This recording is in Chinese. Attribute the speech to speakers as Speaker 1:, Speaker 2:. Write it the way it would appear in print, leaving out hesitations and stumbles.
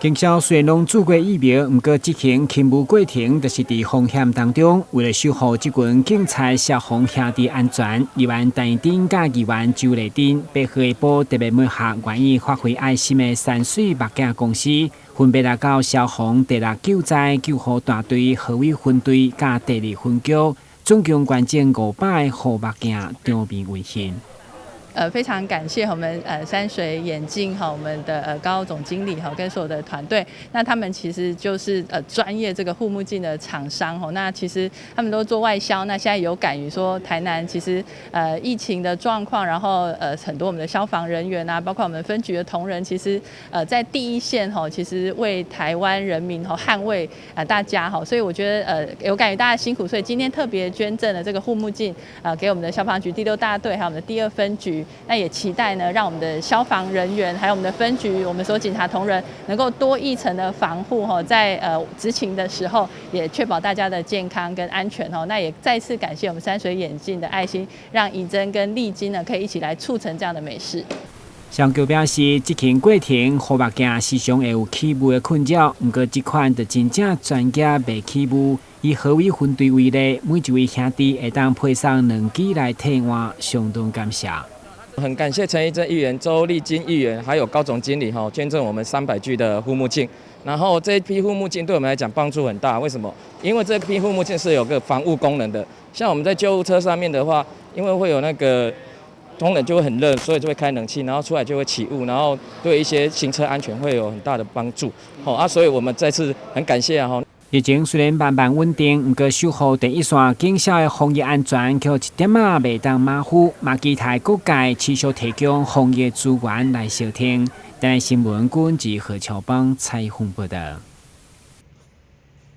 Speaker 1: 经销虽然拢注过疫苗，不过执行勤务过程就是伫风险当中。为了守护这群警察消防兄弟安全，议员陈丁甲议员周丽珍，北河部特别每下愿意发挥爱心的山水目镜公司，分别来到消防第6救灾救护大队、河尾分队甲第2分局，总共捐赠500个护目镜，场面温馨。
Speaker 2: 非常感谢我们山水眼镜我们的高总经理跟所有的团队，那他们其实就是专业这个护目镜的厂商那其实他们都做外销，那现在有感于说台南其实疫情的状况，然后很多我们的消防人员包括我们分局的同仁，其实在第一线其实为台湾人民捍卫大家所以我觉得有感于大家辛苦，所以今天特别捐赠了这个护目镜给我们的消防局第6大队还有我们的第2分局。那也期待呢，让我们的消防人员还有我们的分局，我们所有警察同仁能够多一层的防护在执勤的时候，也确保大家的健康跟安全那也再次感谢我们山水眼镜的爱心，让怡珍跟丽晶呢可以一起来促成这样的美事。
Speaker 1: 上局表示，执勤过程护目镜时常会有起雾的困扰，不过这款就真正专业袂起雾。以河尾分队为例，每一位兄弟会当配上2支来替换，相当感谢。
Speaker 3: 很感谢陈怡珍议员、周丽晶议员，还有高总经理捐赠我们300具的护目镜。然后这一批护目镜对我们来讲帮助很大，为什么？因为这批护目镜是有个防雾功能的。像我们在救护车上面的话，因为会有那个通冷就会很热，所以就会开冷气，然后出来就会起雾，然后对一些行车安全会有很大的帮助。所以我们再次很感谢
Speaker 1: 疫情虽然慢慢稳定，不过守护第一线警校的防疫安全，却一点仔袂当马虎。嘛，期待各界持续提供防疫资源来收听。台新闻军及何超邦采访报道。